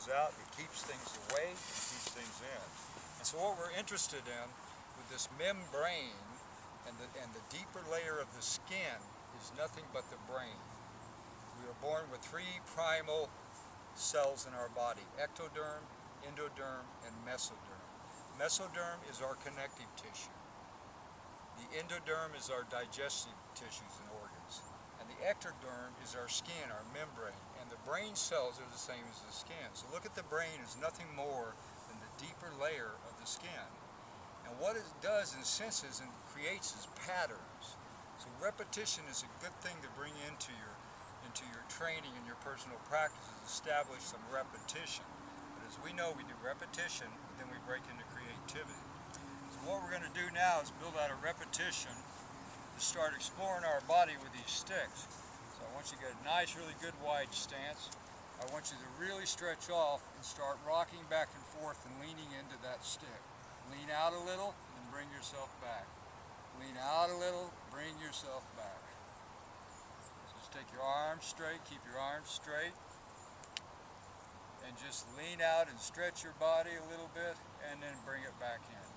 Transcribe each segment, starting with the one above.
goes out, it keeps things away, it keeps things in. And so what we're interested in with this membrane and the deeper layer of the skin is nothing but the brain. We are born with three primal cells in our body: ectoderm, endoderm, and mesoderm. Mesoderm is our connective tissue. The endoderm is our digestive tissues and organs. And the ectoderm is our skin, our membrane. And the brain cells are the same as the skin. So look at the brain as nothing more than the deeper layer of the skin. And what it does and senses and creates is patterns. So repetition is a good thing to bring into your training and your personal practices. Establish some repetition. But as we know, we do repetition, then we break into creativity. So what we're going to do now is build out a repetition to start exploring our body with these sticks. So I want you to get a nice, really good wide stance. I want you to really stretch off and start rocking back and forth and leaning into that stick. Lean out a little and bring yourself back. Lean out a little, bring yourself back. So just take your arms straight, keep your arms straight, and just lean out and stretch your body a little bit, and then bring it back in.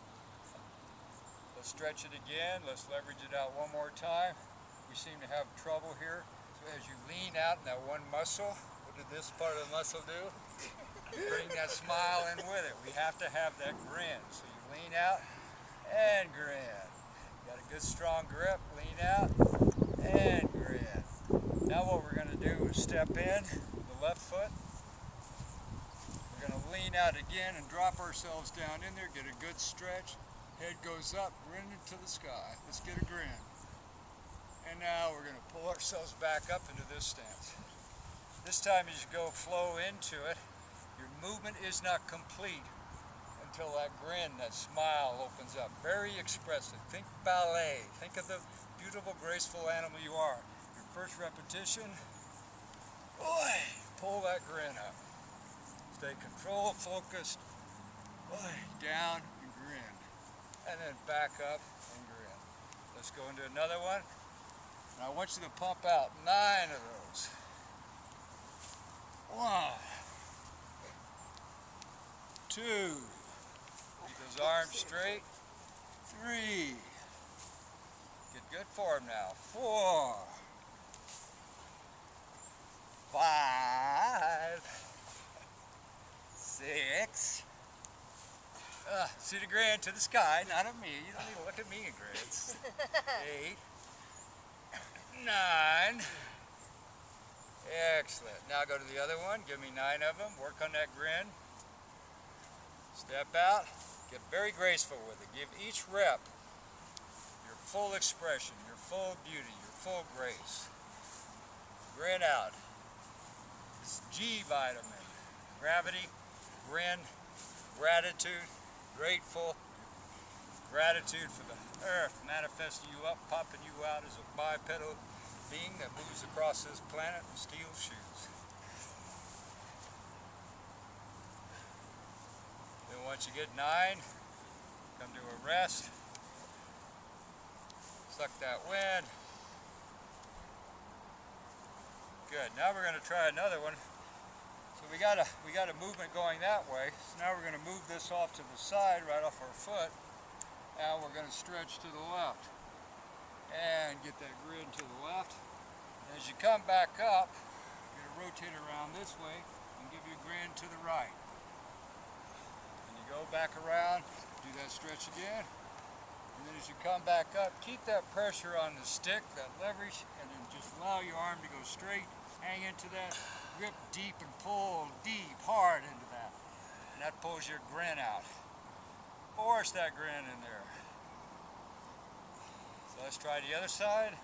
Let's stretch it again. Let's leverage it out one more time. We seem to have trouble here. So as you lean out in that one muscle, what did this part of the muscle do? Bring that smile in with it. We have to have that grin. So you lean out and grin. Got a good strong grip. Lean out and grin. Now what we're going to do is step in the left foot. We're going to lean out again and drop ourselves down in there. Get a good stretch. Head goes up, grin into the sky. Let's get a grin. And now we're going to pull ourselves back up into this stance. This time as you go flow into it, your movement is not complete until that grin, that smile opens up. Very expressive. Think ballet. Think of the beautiful, graceful animal you are. Your first repetition, pull that grin up. Stay controlled, focused, down and grin. And then back up and grin. Let's go into another one. And I want you to pump out 9 of those. 1, 2, keep those arms straight. 3, get good form now. 4, 5, 6. See the grin to the sky, not at me. You don't need to look at me and grins. 8, 9. Excellent. Now go to the other one. Give me 9 of them. Work on that grin. Step out. Get very graceful with it. Give each rep your full expression, your full beauty, your full grace. Grin out. It's G vitamin. Gravity, grin, gratitude, grateful, gratitude for the earth manifesting you up, popping you out as a bipedal being that moves across this planet in steel shoes. Then once you get 9, come to a rest. Suck that wind. Good. Now we're going to try another one. So we got a movement going that way. So now we're going to move this off to the side, right off our foot. Now we're going to stretch to the left. And get that grin to the left. And as you come back up, you're going to rotate around this way and give you a grin to the right. And you go back around, do that stretch again. And then as you come back up, keep that pressure on the stick, that leverage, and then just allow your arm to go straight. Hang into that, grip deep and pull deep, hard into that. And that pulls your grin out. Force that grin in there. So let's try the other side.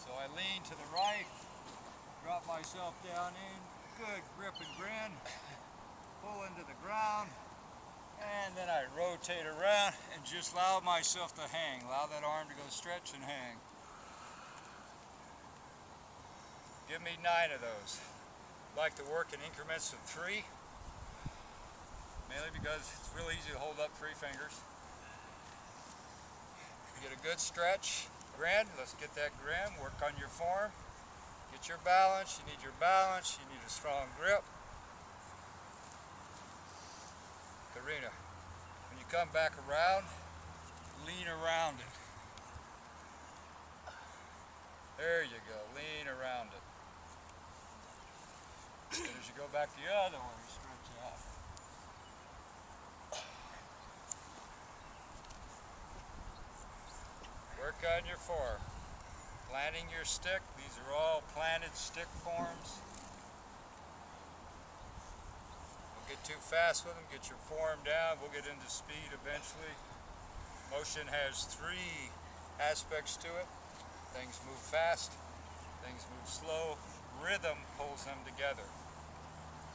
So I lean to the right, drop myself down in, good grip and grin, pull into the ground, and then I rotate around and just allow myself to hang. Allow that arm to go stretch and hang. Give me 9 of those. I like to work in increments of 3, mainly because it's real easy to hold up 3 fingers. Get a good stretch, grin. Let's get that grin. Work on your form. Get get your balance, you need your balance, you need a strong grip. Karina, when you come back around, lean around it. There you go, lean around it. And as you go back the other way, stretch out. Work on your form. Planting your stick, these are all planted stick forms. Don't get too fast with them, get your form down, we'll get into speed eventually. Motion has three aspects to it. Things move fast, things move slow, rhythm pulls them together.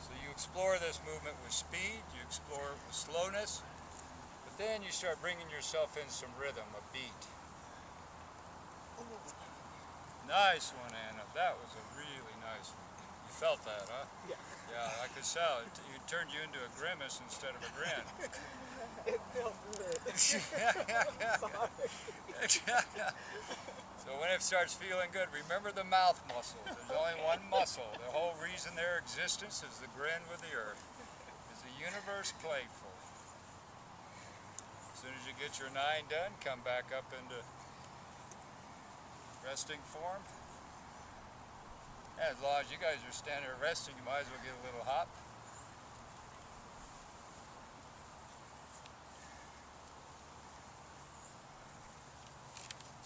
So you explore this movement with speed, you explore it with slowness, but then you start bringing yourself in some rhythm, a beat. Nice one, Anna. That was a really nice one. You felt that, huh? Yeah. Yeah, I could tell. It turned you into a grimace instead of a grin. It felt good. So when it starts feeling good, remember the mouth muscle. There's only one muscle. The whole reason their existence is the grin with the earth. Is the universe playful? As soon as you get your 9 done, come back up into resting form. And as long as you guys are standing there resting, you might as well get a little hop.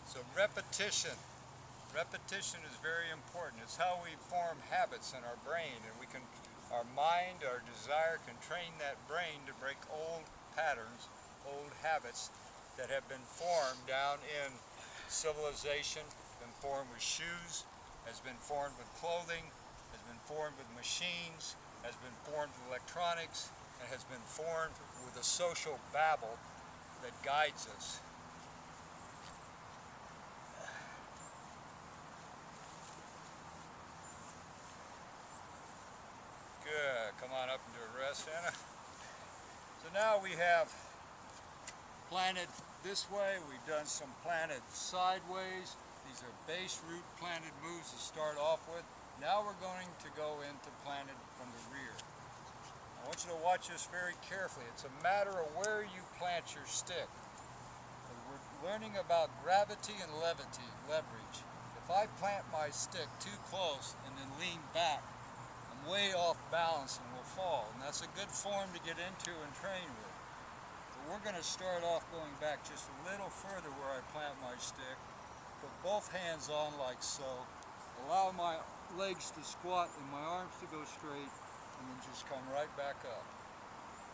So repetition. Repetition is very important. It's how we form habits in our brain, and our mind, our desire can train that brain to break old patterns, old habits that have been formed down in civilization, been formed with shoes, has been formed with clothing, has been formed with machines, has been formed with electronics, and has been formed with a social babble that guides us. Good. Come on up into a rest, Anna. So now we have planted this way. We've done some planted sideways. These are base root planted moves to start off with. Now we're going to go into planted from the rear. I want you to watch this very carefully. It's a matter of where you plant your stick. We're learning about gravity and leverage. If I plant my stick too close and then lean back, I'm way off balance and will fall. And that's a good form to get into and train with. But we're going to start off going back just a little further where I plant my stick. Put both hands on like so. Allow my legs to squat and my arms to go straight, and then just come right back up.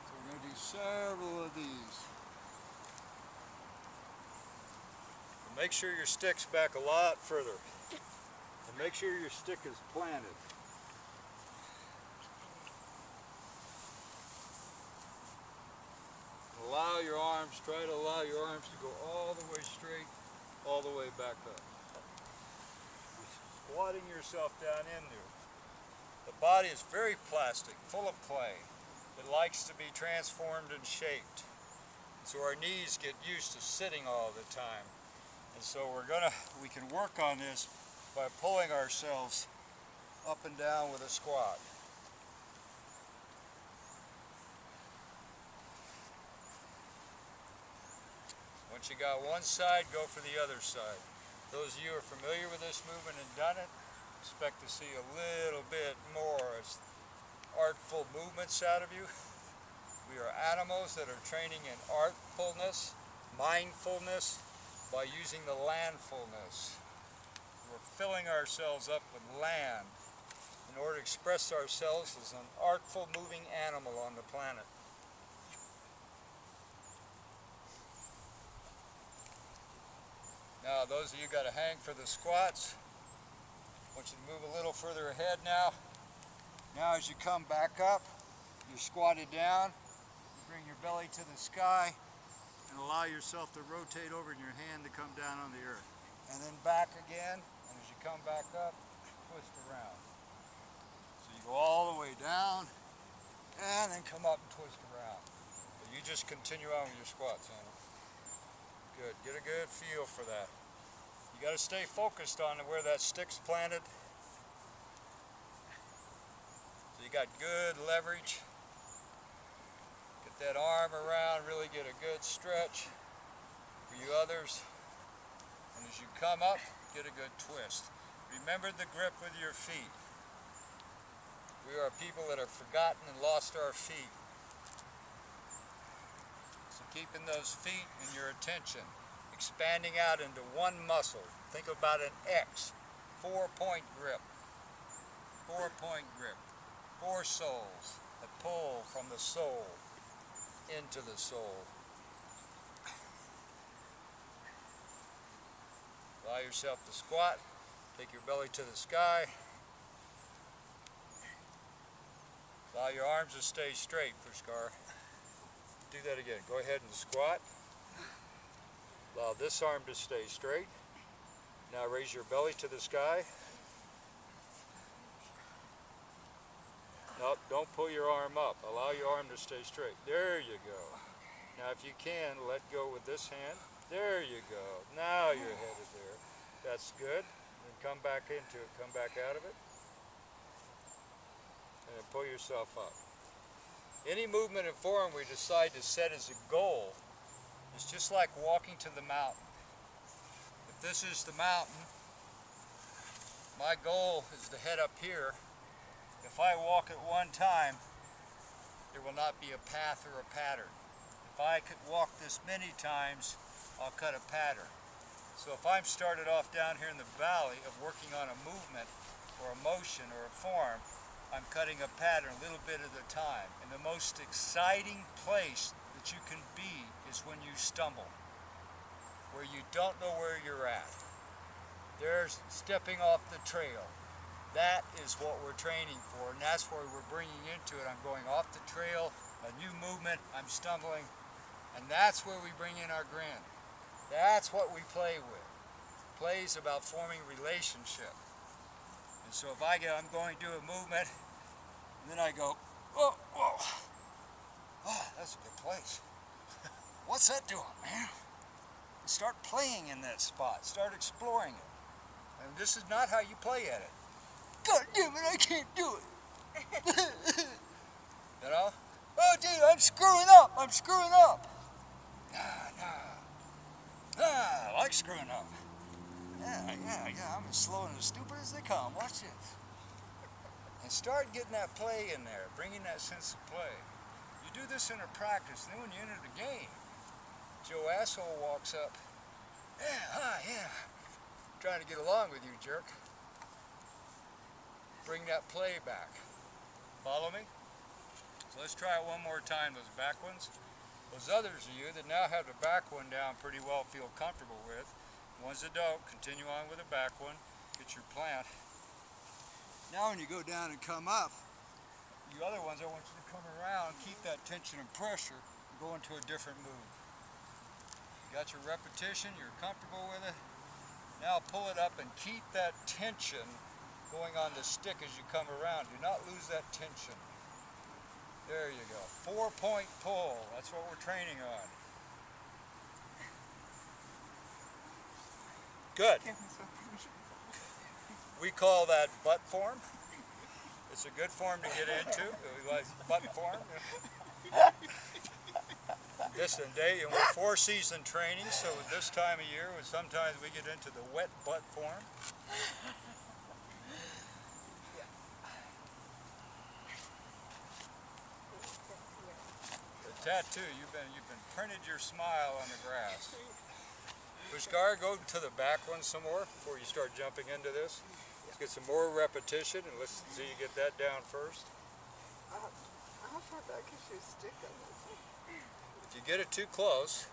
So we're going to do several of these. And make sure your stick's back a lot further. And make sure your stick is planted. Try to allow your arms to go all the way straight, all the way back up. You're squatting yourself down in there. The body is very plastic, full of clay. It likes to be transformed and shaped. So our knees get used to sitting all the time. And so we can work on this by pulling ourselves up and down with a squat. Once you got one side, go for the other side. Those of you who are familiar with this movement and done it, expect to see a little bit more artful movements out of you. We are animals that are training in artfulness, mindfulness, by using the landfulness. We're filling ourselves up with land in order to express ourselves as an artful moving animal on the planet. Now, those of you who got to hang for the squats, I want you to move a little further ahead now. Now, as you come back up, you're squatted down. You bring your belly to the sky and allow yourself to rotate over and your hand to come down on the earth. And then back again, and as you come back up, twist around. So you go all the way down, and then come up and twist around. So you just continue on with your squats, Anna. Good. Get a good feel for that. You got to stay focused on where that stick's planted. you got good leverage. Get that arm around, really get a good stretch for you others. And as you come up, get a good twist. Remember the grip with your feet. We are people that have forgotten and lost our feet. So keeping those feet in your attention, expanding out into one muscle. Think about an X, 4-point grip. 4-point grip. 4 soles that pull from the sole into the sole. Allow yourself to squat. Take your belly to the sky. Allow your arms to stay straight, Pushkar. Do that again. Go ahead and squat. Allow this arm to stay straight. Now raise your belly to the sky. Nope, don't pull your arm up. Allow your arm to stay straight. There you go. Now if you can, let go with this hand. There you go. Now you're headed there. That's good. Then come back into it. Come back out of it. And then pull yourself up. Any movement and form we decide to set as a goal is just like walking to the mountain. If this is the mountain, my goal is to head up here. If I walk at one time, there will not be a path or a pattern. If I could walk this many times, I'll cut a pattern. So if I'm started off down here in the valley of working on a movement or a motion or a form, I'm cutting a pattern a little bit at a time. And the most exciting place that you can be is when you stumble, where you don't know where you're at. There's stepping off the trail. That is what we're training for, and that's where we're bringing into it. I'm going off the trail, a new movement, I'm stumbling, and that's where we bring in our grin. That's what we play with. Play is about forming relationship. And so if I'm going to do a movement, and then I go, oh, whoa, oh, that's a good place. What's that doing, man? And start playing in that spot. Start exploring it. And this is not how you play at it. God damn it, I can't do it. You know? Oh, dude, I'm screwing up. I'm screwing up. I like screwing up. Yeah, I'm as slow and as stupid as they come. Watch this. And start getting that play in there, bringing that sense of play. You do this in a practice, then when you enter the game, Joe Asshole walks up. Yeah. Trying to get along with you, jerk. Bring that play back. Follow me? So let's try it one more time, those back ones. Those others of you that now have the back one down pretty well, feel comfortable with. Ones that don't, continue on with the back one. Get your plant. Now when you go down and come up, you other ones, I want you to come around, keep that tension and pressure, and go into a different move. You got your repetition, you're comfortable with it. Now pull it up and keep that tension going on the stick as you come around. Do not lose that tension. There you go. 4-point pull. That's what we're training on. Good. We call that butt form. It's a good form to get into. We like butt form. This day, and we're 4-season training, so at this time of year, sometimes we get into the wet butt form. Tattoo, you've been printed your smile on the grass. Pushkar, go to the back one some more before you start jumping into this. Let's get some more repetition and let's see you get that down first. How far back is your stick on this? If you get it too close,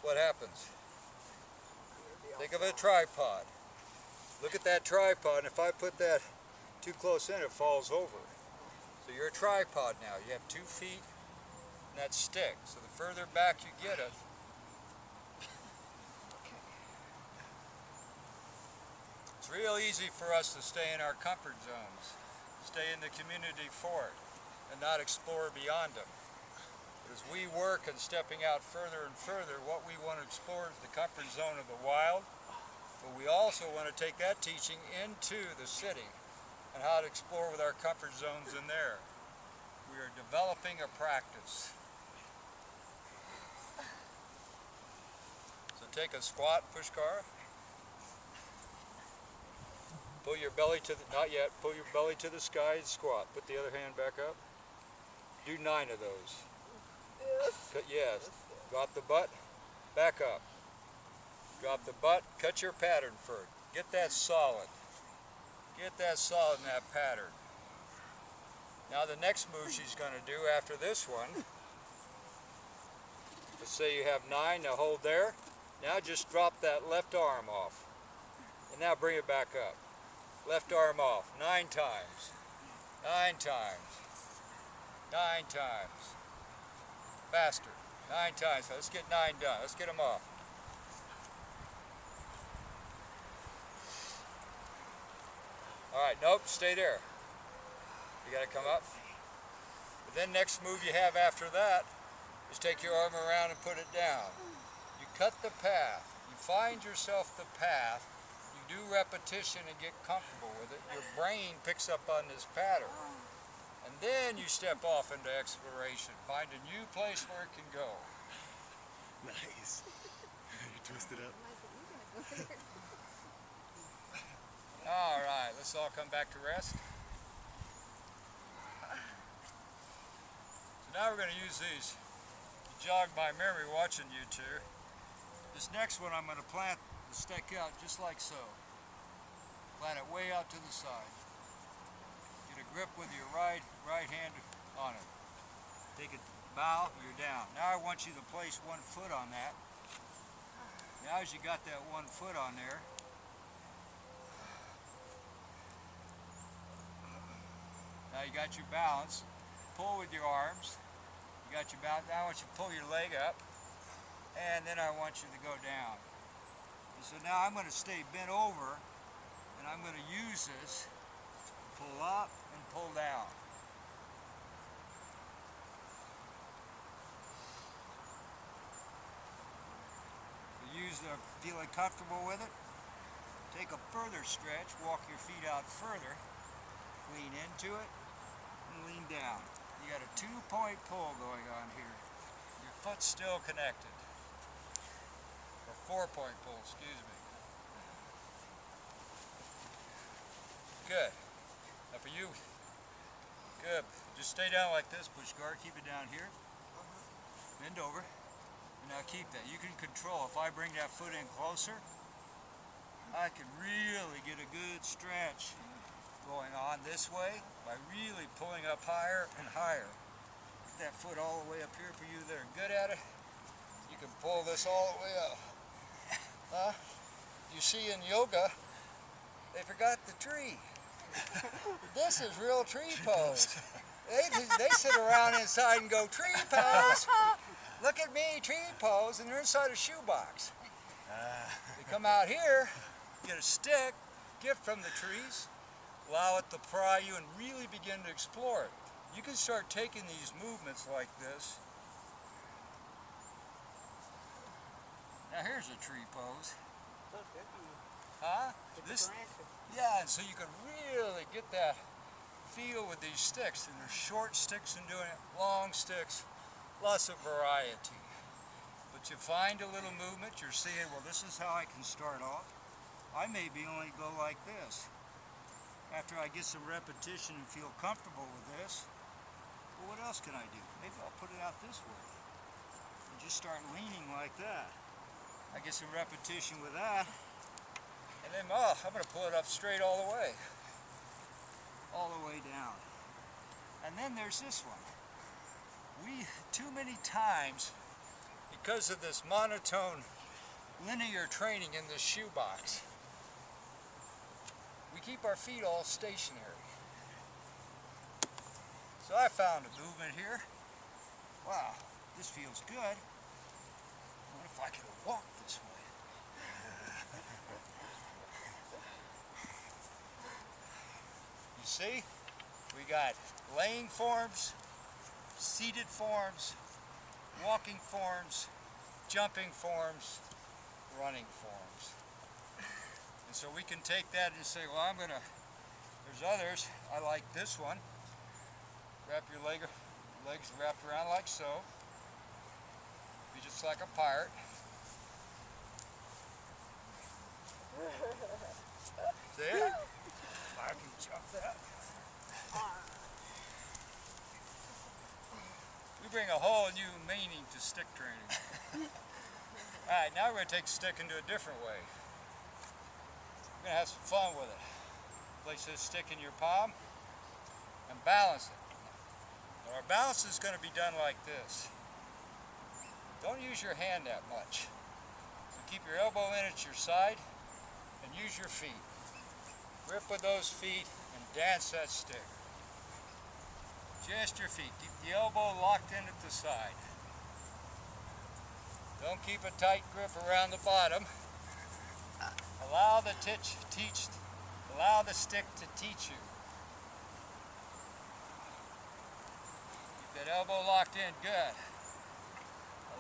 what happens? Think of a tripod. Look at that tripod, and if I put that too close in, it falls over. So you're a tripod now. You have 2 feet. That stick. So the further back you get it, it's real easy for us to stay in our comfort zones, stay in the community fort, and not explore beyond them. But as we work and stepping out further and further, what we want to explore is the comfort zone of the wild, but we also want to take that teaching into the city and and how to explore with our comfort zones in there. We are developing a practice. So take a squat, Pushkar. Pull your belly to the, not yet, pull your belly to the sky and squat. Put the other hand back up. Do 9 of those. Yes. Yes. Drop the butt, back up. Drop the butt, cut your pattern first. Get that solid. Get that solid in that pattern. Now the next move she's going to do after this one, let's say you have 9, now hold there. Now just drop that left arm off. And now bring it back up. Left arm off, 9 times. 9 times. 9 times. Faster. 9 times. So let's get 9 done. Let's get them off. Alright, nope, stay there. You gotta come up. But then next move you have after that is take your arm around and put it down. You cut the path. You find yourself the path. You do repetition and get comfortable with it. Your brain picks up on this pattern. And then you step off into exploration. Find a new place where it can go. Nice. You twist it up. All right, let's all come back to rest. So now we're going to use these to jog my memory watching you two. This next one I'm going to plant the stick out just like so. Plant it way out to the side. Get a grip with your right hand on it. Take a bow, you're down. Now I want you to place 1 foot on that. Now as you got that 1 foot on there, now you got your balance. Pull with your arms. You got your balance. Now I want you to pull your leg up. And then I want you to go down. And so now I'm going to stay bent over. And I'm going to use this to pull up and pull down. Feeling comfortable with it? Take a further stretch. Walk your feet out further. Lean into it. And lean down. You got a 2-point pull going on here. Your foot's still connected. Or 4-point pull, excuse me. Good. Now for you, good. Just stay down like this, Pushkar. Keep it down here. Bend over. And now keep that. You can control. If I bring that foot in closer, I can really get a good stretch going on this way by really pulling up higher and higher. Get that foot all the way up here for you that are good at it. You can pull this all the way up. Huh? You see in yoga, they forgot the tree. This is real tree pose. They sit around inside and go, tree pose. Look at me, tree pose, and they're inside a shoebox. They come out here, get a stick, gift from the trees, allow it to pry you and really begin to explore it. You can start taking these movements like this. Now here's a tree pose. Huh? This, yeah, and so you can really get that feel with these sticks. And there's short sticks in doing it, long sticks, lots of variety. But you find a little movement, you're seeing, well, this is how I can start off. I maybe only go like this. After I get some repetition and feel comfortable with this, well, what else can I do? Maybe I'll put it out this way. And just start leaning like that. I get some repetition with that. And then, oh, I'm going to pull it up straight all the way. All the way down. And then there's this one. We, too many times, because of this monotone linear training in this shoebox, we keep our feet all stationary. So I found a movement here. Wow, this feels good. What if I could walk this way? You see, we got laying forms, seated forms, walking forms, jumping forms, running forms. And so we can take that and say, well, There's others. I like this one. Wrap your legs wrapped around like so. Be just like a pirate. See it? I can jump that. We bring a whole new meaning to stick training. Alright, now we're going to take stick into a different way. We're going to have some fun with it. Place this stick in your palm and balance it. Now our balance is going to be done like this. Don't use your hand that much. So keep your elbow in at your side and use your feet. Grip with those feet and dance that stick. Just your feet. Keep the elbow locked in at the side. Don't keep a tight grip around the bottom. Allow the stick to teach you. Keep that elbow locked in. Good.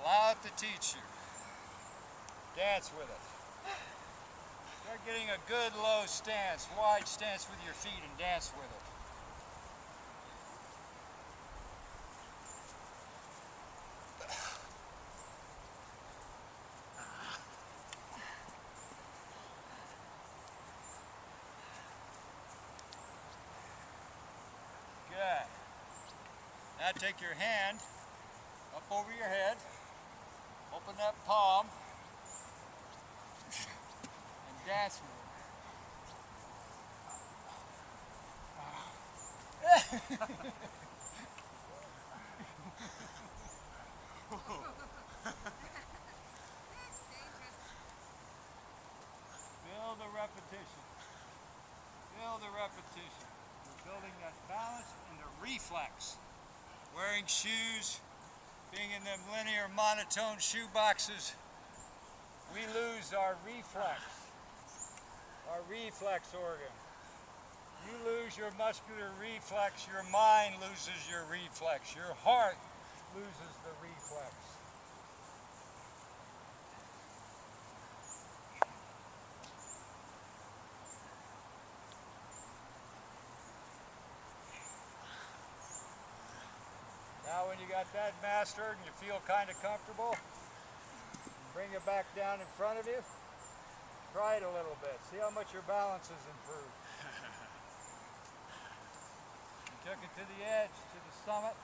Allow it to teach you. Dance with it. Start getting a good low stance, wide stance with your feet and dance with it. Good. Now take your hand up over your head, open that palm, and dance with it. Feel the repetition. Feel the repetition. We're building that balance and the reflex. Wearing shoes, being in them linear monotone shoe boxes, we lose our reflex organ. You lose your muscular reflex, your mind loses your reflex, your heart loses the reflex. Now when you got that mastered and you feel kind of comfortable, bring it back down in front of you. Try it a little bit. See how much your balance has improved. You took it to the edge, to the summit.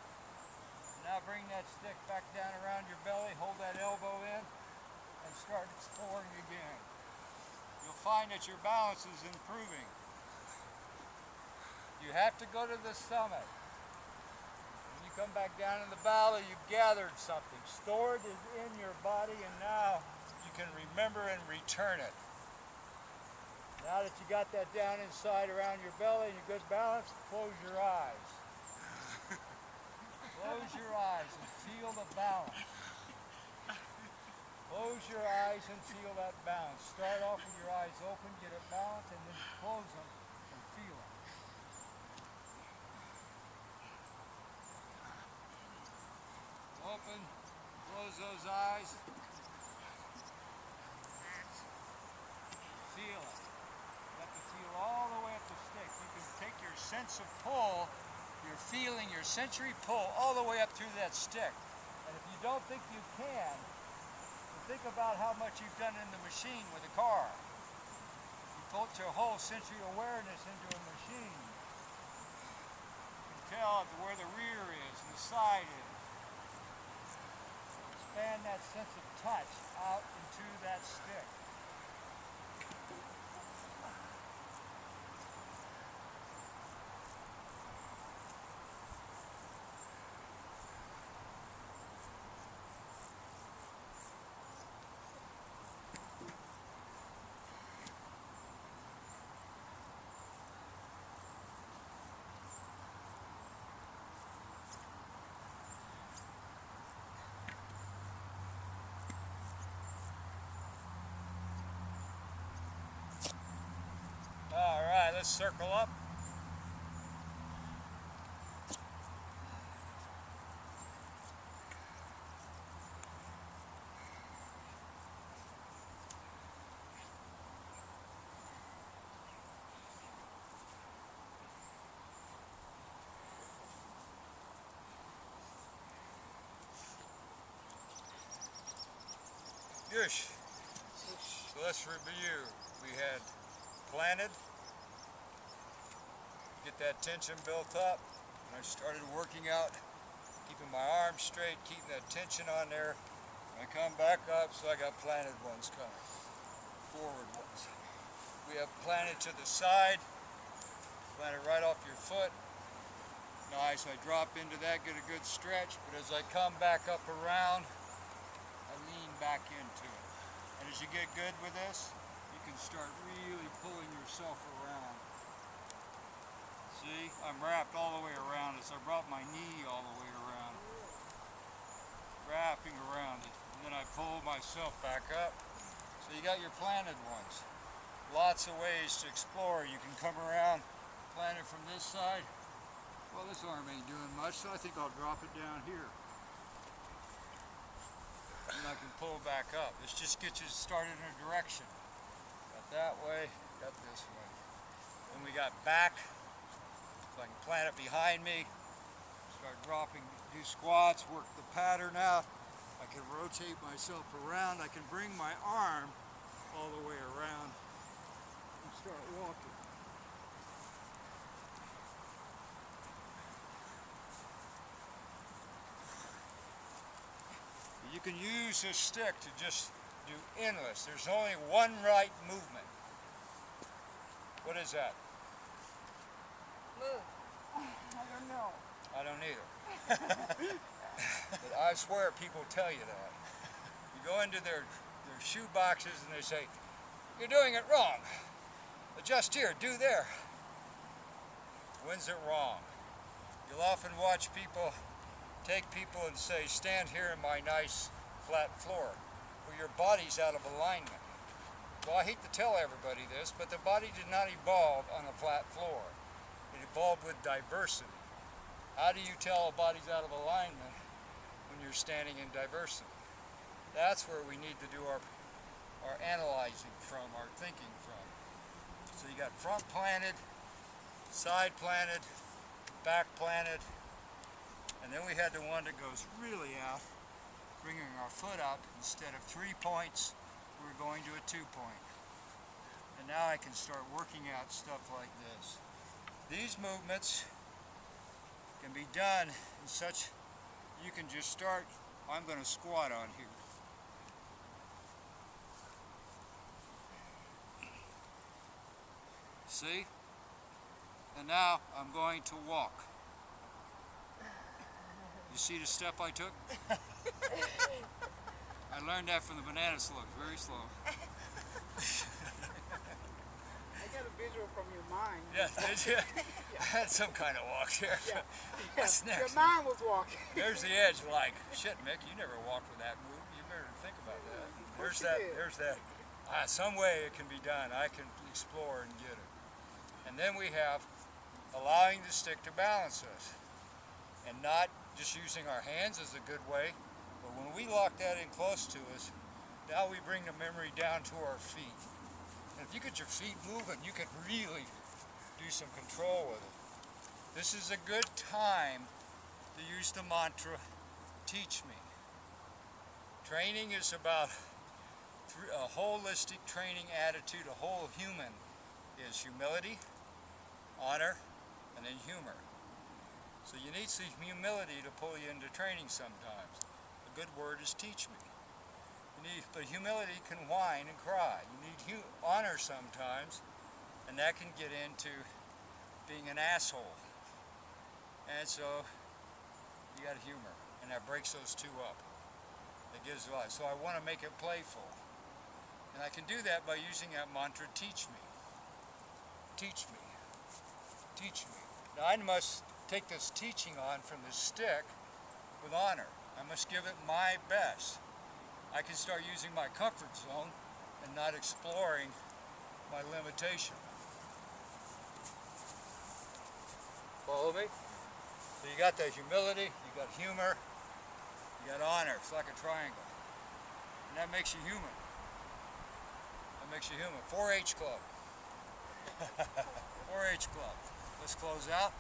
Now bring that stick back down around your belly, hold that elbow in, and start exploring again. You'll find that your balance is improving. You have to go to the summit. Come back down in the valley, you've gathered something. Stored is in your body, and now you can remember and return it. Now that you got that down inside around your belly and you're good balance, close your eyes. Close your eyes and feel the balance. Close your eyes and feel that balance. Start off with your eyes open, get it balanced, and then close them and feel it. Open, close those eyes, feel it. You have to feel all the way up the stick. You can take your sense of pull, your feeling, your sensory pull, all the way up through that stick. And if you don't think you can, think about how much you've done in the machine with a car. You put your whole sensory awareness into a machine. You can tell where the rear is and the side is. Expand that sense of touch out into that stick. All right, let's circle up. Goosh. So let's review. We had planted, get that tension built up, and I started working out, keeping my arms straight, keeping that tension on there. I come back up, so I got planted ones coming, forward ones. We have planted to the side, planted right off your foot. Nice, I drop into that, get a good stretch, but as I come back up around, I lean back into it. And as you get good with this, you can start really pulling yourself around. See, I'm wrapped all the way around as I brought my knee all the way around. Wrapping around it. And then I pull myself back up. So you got your planted ones. Lots of ways to explore. You can come around, plant it from this side. Well, this arm ain't doing much, so I think I'll drop it down here. And I can pull back up. This just gets you started in a direction. Got that way, got this way. Then we got back, so I can plant it behind me. Start dropping, do squats, work the pattern out. I can rotate myself around. I can bring my arm all the way around and start walking. You can use this stick to just do endless. There's only one right movement. What is that? Move. I don't know. I don't either. But I swear people tell you that. You go into their shoe boxes and they say, "You're doing it wrong. Adjust here, do there." When's it wrong? You'll often watch people take people and say, "Stand here in my nice flat floor," where your body's out of alignment. Well, I hate to tell everybody this, but the body did not evolve on a flat floor. It evolved with diversity. How do you tell a body's out of alignment when you're standing in diversity? That's where we need to do our analyzing from, our thinking from. So you got front planted, side planted, back planted, and then we had the one that goes really out, bringing our foot up. Instead of 3 points, we're going to a 2 point. And now I can start working out stuff like this. These movements can be done in such, you can just start, I'm going to squat on here. See? And now I'm going to walk. You see the step I took? I learned that from the banana slugs, very slow. I got a visual from your mind. Yeah, did you? I had some kind of walk there. Yeah. What's next? Your mind was walking. There's the edge, like, shit, Mick, you never walked with that move. You better think about that. There's that, there's that. Some way it can be done. I can explore and get it. And then we have allowing the stick to balance us. And not just using our hands is a good way, but when we lock that in close to us, now we bring the memory down to our feet. And if you get your feet moving, you can really do some control with it. This is a good time to use the mantra, "Teach me." Training is about a holistic training attitude. A whole human is humility, honor, and then humor. So you need some humility to pull you into training sometimes. A good word is "teach me." But humility can whine and cry. You need honor sometimes, and that can get into being an asshole. And so you got humor, and that breaks those two up. It gives life. So I want to make it playful. And I can do that by using that mantra, "Teach me. Teach me. Teach me." Now I must take this teaching on from the stick with honor. I must give it my best. I can start using my comfort zone and not exploring my limitation. Follow me? So you got that humility, you got humor, you got honor. It's like a triangle. And that makes you human. That makes you human. 4-H club. 4-H club. Let's close out.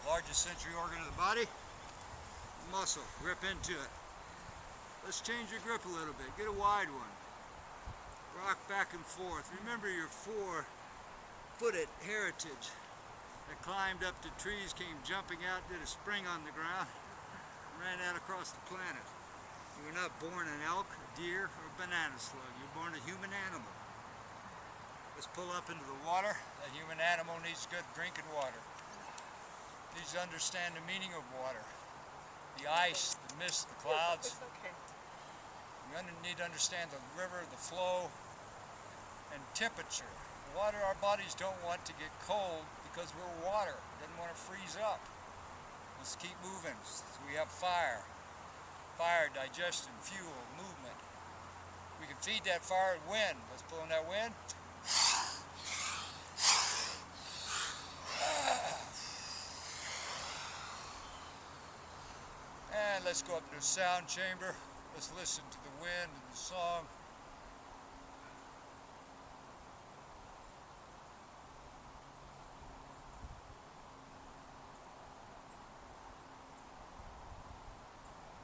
Largest sensory organ of the body. muscle. Grip into it. Let's change your grip a little bit. Get a wide one. Rock back and forth. Remember your four-footed heritage that climbed up to trees, came jumping out, did a spring on the ground, and ran out across the planet. You were not born an elk, a deer, or a banana slug. You were born a human animal. Let's pull up into the water. That human animal needs good drinking water. Needs to understand the meaning of water. The ice, the mist, the clouds. It's okay. We need to understand the river, the flow, and temperature. The water, our bodies don't want to get cold because we're water. We don't want to freeze up. Let's keep moving. So we have fire. Fire, digestion, fuel, movement. We can feed that fire with wind. Let's pull in that wind. And let's go up to the sound chamber. Let's listen to the wind and the song.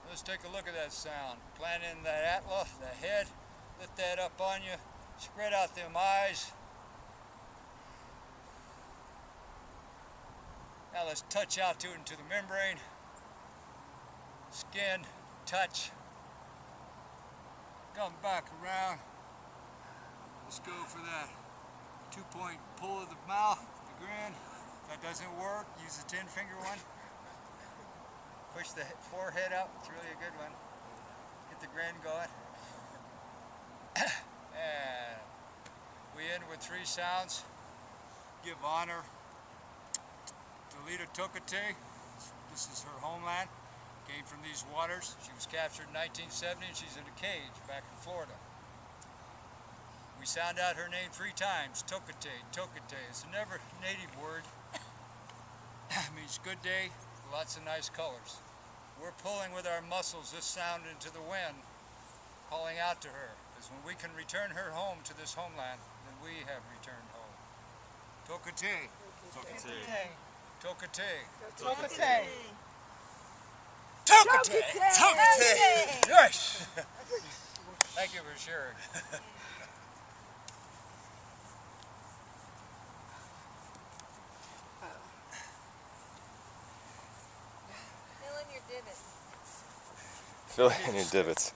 Let's take a look at that sound. Plant in that atla, the head, lift that up on you, spread out them eyes. Now let's touch out to it into the membrane. Skin, touch. Come back around. Let's go for that 2-point pull of the mouth, the grin. If that doesn't work, use the 10-finger one. Push the forehead up, it's really a good one. Get the grin going. And we end with 3 sounds. Give honor to Lita Tokate. This is her homeland. Came from these waters. She was captured in 1970 and she's in a cage back in Florida. We sound out her name 3 times. Tokate, Tokate. It's a never native word. It means good day. Lots of nice colors. We're pulling with our muscles this sound into the wind, calling out to her. Because when we can return her home to this homeland, then we have returned home. Tokate. Tokate. Tokate. Tokate. Tokate. Tokate. Yes. Thank you for sharing. Fill in your divots. Fill in your divots.